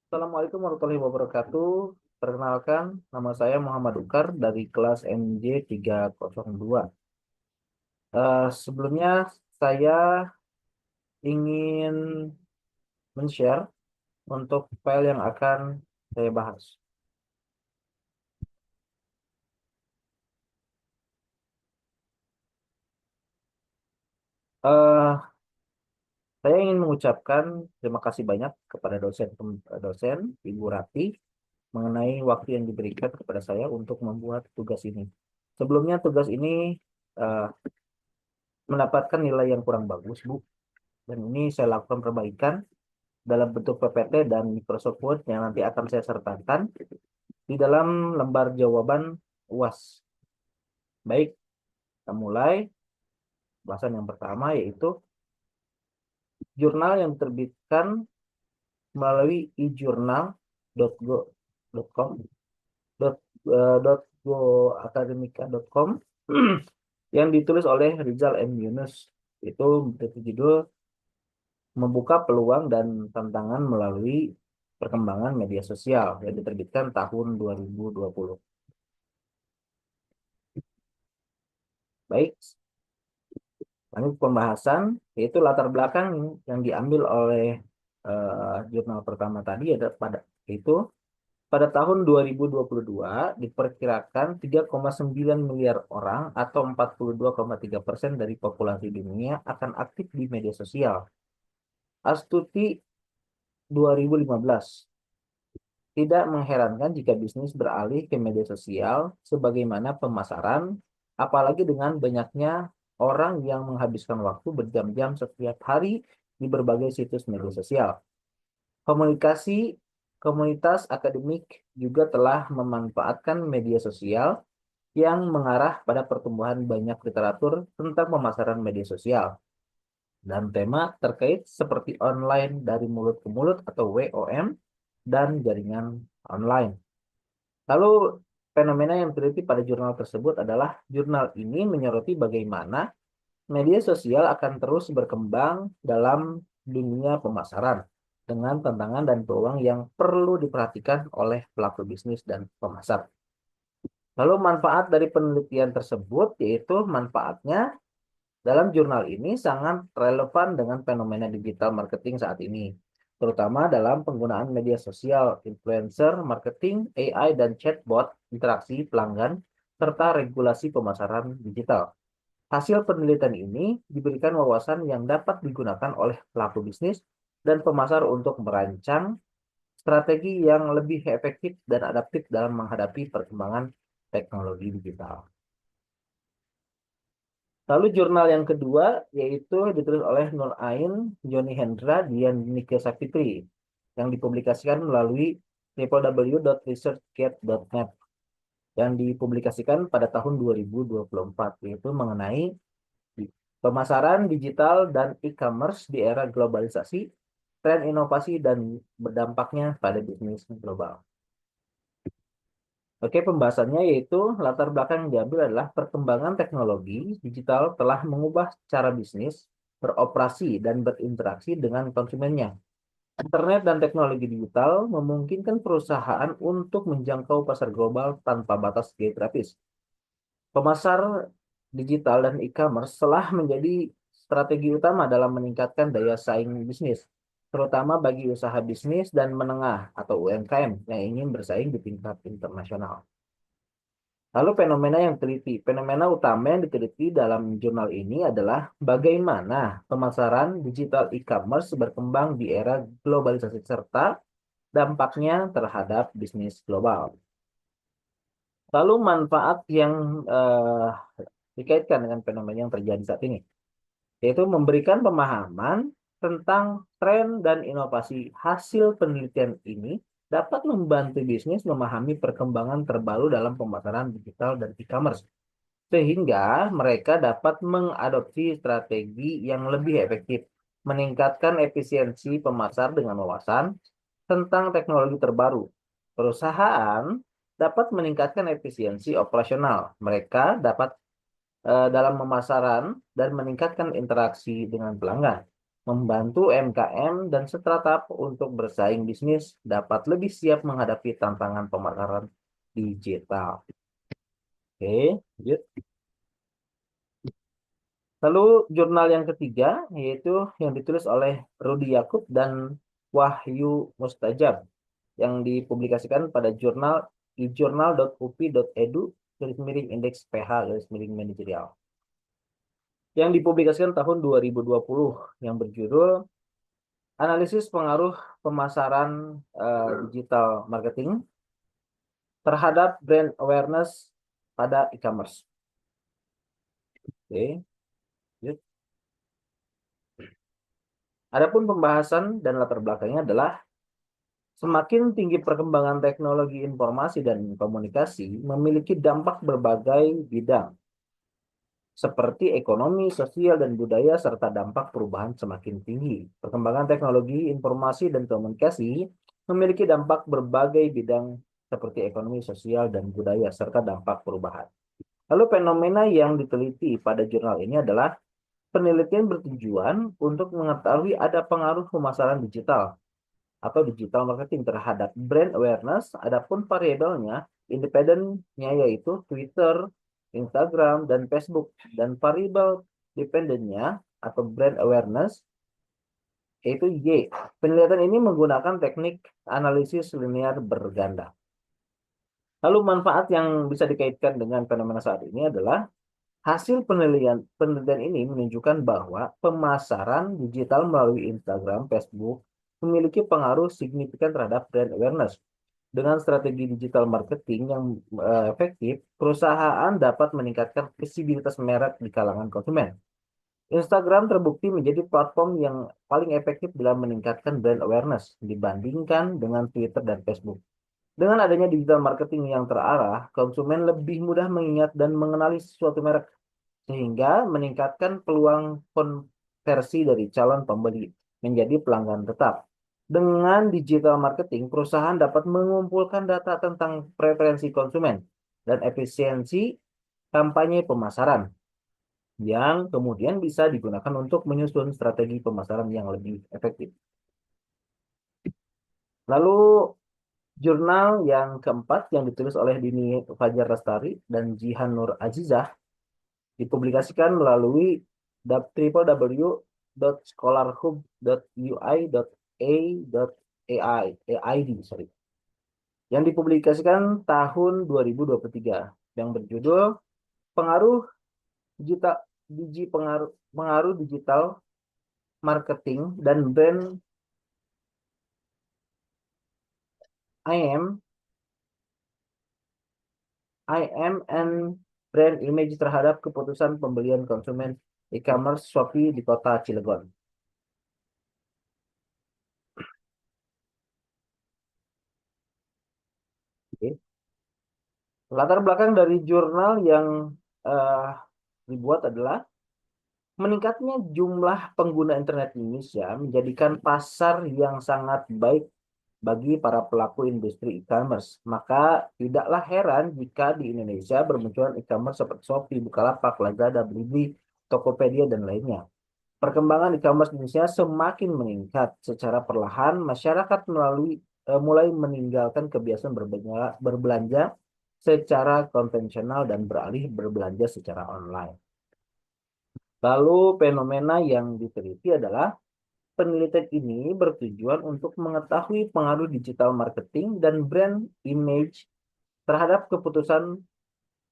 Assalamualaikum warahmatullahi wabarakatuh. Perkenalkan, nama saya Muhammad Ukar dari kelas MJ 302. Sebelumnya saya ingin men-share untuk file yang akan saya bahas. Eh, saya ingin mengucapkan terima kasih banyak kepada dosen Ibu Rati mengenai waktu yang diberikan kepada saya untuk membuat tugas ini. Sebelumnya tugas ini eh, mendapatkan nilai yang kurang bagus, Bu. Dan ini saya lakukan perbaikan dalam bentuk PPT dan Microsoft Word yang nanti akan saya sertakan di dalam lembar jawaban UAS. Baik, kita mulai bahasan yang pertama yaitu jurnal yang diterbitkan melalui e-journal.go.com .goacademica.com yang ditulis oleh Rizal M. Yunus. Itu berjudul Membuka Peluang dan Tantangan Melalui Perkembangan Media Sosial yang diterbitkan tahun 2020. Baik, lanjut pembahasan yaitu latar belakang yang diambil oleh jurnal pertama tadi ada itu pada tahun 2022 diperkirakan 3,9 miliar orang atau 42,3% dari populasi dunia akan aktif di media sosial. Astuti 2015. Tidak mengherankan jika bisnis beralih ke media sosial sebagaimana pemasaran, apalagi dengan banyaknya orang yang menghabiskan waktu berjam-jam setiap hari di berbagai situs media sosial. Komunikasi komunitas akademik juga telah memanfaatkan media sosial yang mengarah pada pertumbuhan banyak literatur tentang pemasaran media sosial dan tema terkait seperti online dari mulut ke mulut atau WOM dan jaringan online. Lalu fenomena yang diteliti pada jurnal tersebut adalah jurnal ini menyoroti bagaimana media sosial akan terus berkembang dalam dunia pemasaran dengan tantangan dan peluang yang perlu diperhatikan oleh pelaku bisnis dan pemasar. Lalu manfaat dari penelitian tersebut yaitu manfaatnya dalam jurnal ini sangat relevan dengan fenomena digital marketing saat ini, terutama dalam penggunaan media sosial, influencer, marketing, AI, dan chatbot, interaksi pelanggan, serta regulasi pemasaran digital. Hasil penelitian ini diberikan wawasan yang dapat digunakan oleh pelaku bisnis dan pemasar untuk merancang strategi yang lebih efektif dan adaptif dalam menghadapi perkembangan teknologi digital. Lalu jurnal yang kedua yaitu ditulis oleh Nur Ain, Joni Hendra, Dian Nike Sapitri yang dipublikasikan melalui www.researchgate.net yang dipublikasikan pada tahun 2024 yaitu mengenai pemasaran digital dan e-commerce di era globalisasi, tren inovasi dan berdampaknya pada bisnis global. Oke, pembahasannya yaitu latar belakang yang diambil adalah perkembangan teknologi digital telah mengubah cara bisnis, beroperasi, dan berinteraksi dengan konsumennya. Internet dan teknologi digital memungkinkan perusahaan untuk menjangkau pasar global tanpa batas geografis. Pemasar digital dan e-commerce telah menjadi strategi utama dalam meningkatkan daya saing bisnis, terutama bagi usaha bisnis dan menengah atau UMKM yang ingin bersaing di tingkat internasional. Lalu fenomena yang diteliti. Fenomena utama yang diteliti dalam jurnal ini adalah bagaimana pemasaran digital e-commerce berkembang di era globalisasi serta dampaknya terhadap bisnis global. Lalu manfaat yang eh, dikaitkan dengan fenomena yang terjadi saat ini, yaitu memberikan pemahaman tentang tren dan inovasi. Hasil penelitian ini dapat membantu bisnis memahami perkembangan terbaru dalam pemasaran digital dan e-commerce sehingga mereka dapat mengadopsi strategi yang lebih efektif, meningkatkan efisiensi pemasar dengan wawasan tentang teknologi terbaru. Perusahaan dapat meningkatkan efisiensi operasional. Mereka dapat dalam pemasaran dan meningkatkan interaksi dengan pelanggan. membantu UMKM dan startup untuk bersaing bisnis dapat lebih siap menghadapi tantangan pemasaran digital. Oke, lanjut. Lalu jurnal yang ketiga yaitu yang ditulis oleh Rudi Yakob dan Wahyu Mustajab yang dipublikasikan pada jurnal ijurnal.upi.edu garis miring indeks PH garis miring manajerial yang dipublikasikan tahun 2020 yang berjudul Analisis Pengaruh Pemasaran Digital Marketing terhadap Brand Awareness pada e-commerce. Oke, lanjut. Adapun pembahasan dan latar belakangnya adalah semakin tinggi perkembangan teknologi informasi dan komunikasi memiliki dampak berbagai bidang, seperti ekonomi, sosial, dan budaya, serta dampak perubahan semakin tinggi. Perkembangan teknologi informasi dan komunikasi memiliki dampak berbagai bidang, seperti ekonomi, sosial, dan budaya, serta dampak perubahan. Lalu fenomena yang diteliti pada jurnal ini adalah penelitian bertujuan untuk mengetahui ada pengaruh pemasaran digital atau digital marketing terhadap brand awareness. Adapun variabelnya independennya yaitu Twitter, Instagram, dan Facebook, dan variabel dependennya atau brand awareness yaitu Y. Penelitian ini menggunakan teknik analisis linear berganda. Lalu manfaat yang bisa dikaitkan dengan fenomena saat ini adalah hasil penelitian ini menunjukkan bahwa pemasaran digital melalui Instagram, Facebook memiliki pengaruh signifikan terhadap brand awareness. Dengan strategi digital marketing yang efektif, perusahaan dapat meningkatkan visibilitas merek di kalangan konsumen. Instagram terbukti menjadi platform yang paling efektif dalam meningkatkan brand awareness dibandingkan dengan Twitter dan Facebook. Dengan adanya digital marketing yang terarah, konsumen lebih mudah mengingat dan mengenali suatu merek, sehingga meningkatkan peluang konversi dari calon pembeli menjadi pelanggan tetap. Dengan digital marketing, perusahaan dapat mengumpulkan data tentang preferensi konsumen dan efisiensi kampanye pemasaran yang kemudian bisa digunakan untuk menyusun strategi pemasaran yang lebih efektif. Lalu jurnal yang keempat yang ditulis oleh Dini Fajar Lestari dan Jihan Nur Azizah dipublikasikan melalui www.scholarhub.ui.a.id, sorry, yang dipublikasikan tahun 2023 yang berjudul Pengaruh Digital pengaruh digital marketing dan brand IM and brand image terhadap keputusan pembelian konsumen e-commerce Shopee di kota Cilegon. Oke. Latar belakang dari jurnal yang dibuat adalah meningkatnya jumlah pengguna internet di Indonesia menjadikan pasar yang sangat baik bagi para pelaku industri e-commerce. Maka tidaklah heran jika di Indonesia bermunculan e-commerce seperti Shopee, Bukalapak, Lazada, Blibli, Tokopedia, dan lainnya. Perkembangan e-commerce di Indonesia semakin meningkat secara perlahan. Masyarakat mulai meninggalkan kebiasaan berbelanja secara konvensional dan beralih berbelanja secara online. Lalu fenomena yang diteliti adalah penelitian ini bertujuan untuk mengetahui pengaruh digital marketing dan brand image terhadap keputusan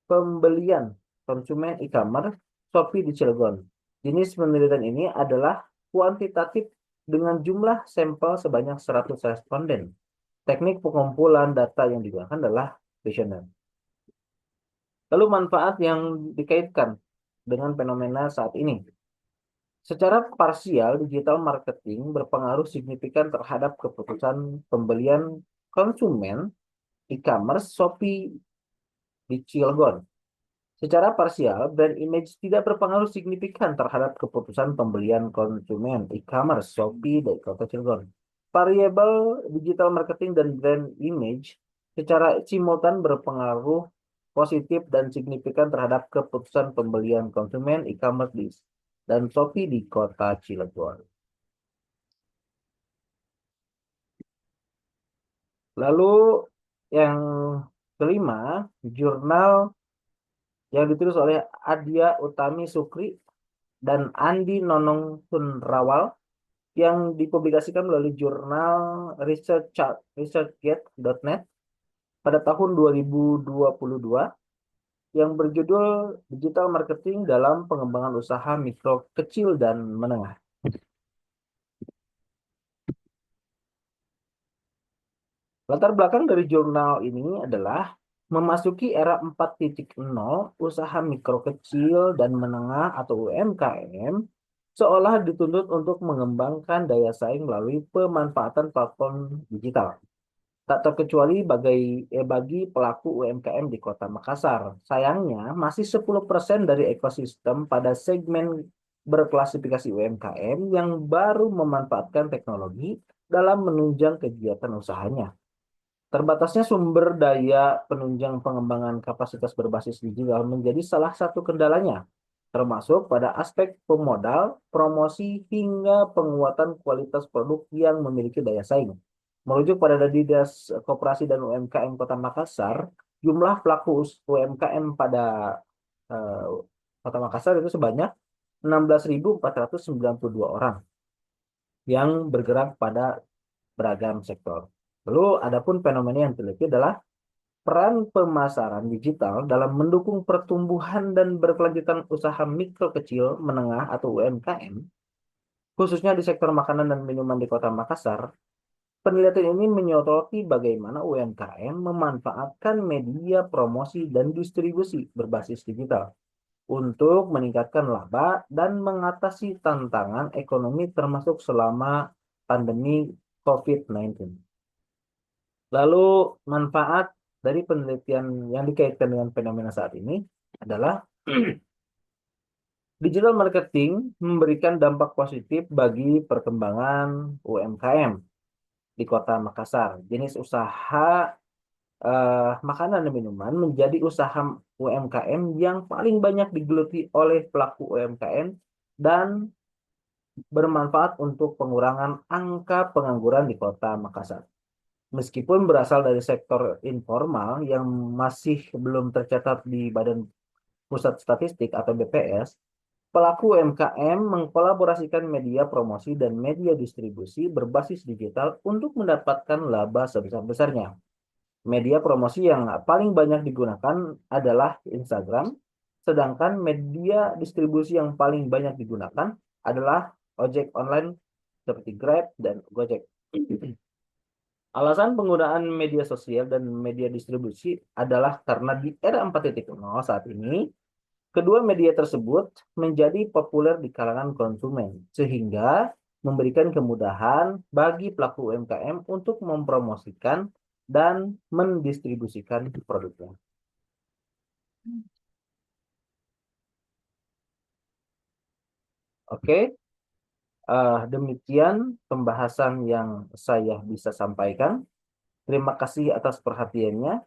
pembelian konsumen e-commerce Shopee di Cilegon. Jenis penelitian ini adalah kuantitatif dengan jumlah sampel sebanyak 100 responden. Teknik pengumpulan data yang digunakan adalah questionnaire. Lalu manfaat yang dikaitkan dengan fenomena saat ini. Secara parsial, digital marketing berpengaruh signifikan terhadap keputusan pembelian konsumen e-commerce Shopee di Cilegon. Secara parsial, brand image tidak berpengaruh signifikan terhadap keputusan pembelian konsumen e-commerce Shopee di kota Cilegon. Variabel digital marketing dan brand image secara simultan berpengaruh positif dan signifikan terhadap keputusan pembelian konsumen e-commerce dan Shopee di kota Cilegon. Lalu yang kelima, jurnal yang ditulis oleh Adia Utami Sukri dan Andi Nonong Sunrawal yang dipublikasikan melalui jurnal researchgate.net pada tahun 2022 yang berjudul Digital Marketing dalam Pengembangan Usaha Mikro, Kecil, dan Menengah. Latar belakang dari jurnal ini adalah memasuki era 4.0, usaha mikro kecil dan menengah atau UMKM seolah dituntut untuk mengembangkan daya saing melalui pemanfaatan platform digital. Tak terkecuali bagi pelaku UMKM di Kota Makassar. Sayangnya, masih 10% dari ekosistem pada segmen berklasifikasi UMKM yang baru memanfaatkan teknologi dalam menunjang kegiatan usahanya. Terbatasnya sumber daya penunjang pengembangan kapasitas berbasis digital menjadi salah satu kendalanya, termasuk pada aspek pemodal, promosi, hingga penguatan kualitas produk yang memiliki daya saing. Merujuk pada Dinas Koperasi dan UMKM Kota Makassar, jumlah pelaku UMKM pada eh, Kota Makassar itu sebanyak 16.492 orang yang bergerak pada beragam sektor. Lalu, adapun fenomena yang teliti adalah peran pemasaran digital dalam mendukung pertumbuhan dan berkelanjutan usaha mikro kecil, menengah atau UMKM, khususnya di sektor makanan dan minuman di Kota Makassar. Penelitian ini menyoroti bagaimana UMKM memanfaatkan media promosi dan distribusi berbasis digital untuk meningkatkan laba dan mengatasi tantangan ekonomi termasuk selama pandemi COVID-19. Lalu manfaat dari penelitian yang dikaitkan dengan fenomena saat ini adalah digital marketing memberikan dampak positif bagi perkembangan UMKM di Kota Makassar. Jenis usaha makanan dan minuman menjadi usaha UMKM yang paling banyak digeluti oleh pelaku UMKM dan bermanfaat untuk pengurangan angka pengangguran di Kota Makassar. Meskipun berasal dari sektor informal yang masih belum tercatat di Badan Pusat Statistik atau BPS, pelaku UMKM mengkolaborasikan media promosi dan media distribusi berbasis digital untuk mendapatkan laba sebesar-besarnya. Media promosi yang paling banyak digunakan adalah Instagram, sedangkan media distribusi yang paling banyak digunakan adalah ojek online seperti Grab dan Gojek. Alasan penggunaan media sosial dan media distribusi adalah karena di era 4.0 saat ini, kedua media tersebut menjadi populer di kalangan konsumen, sehingga memberikan kemudahan bagi pelaku UMKM untuk mempromosikan dan mendistribusikan produknya. Oke, demikian pembahasan yang saya bisa sampaikan. Terima kasih atas perhatiannya.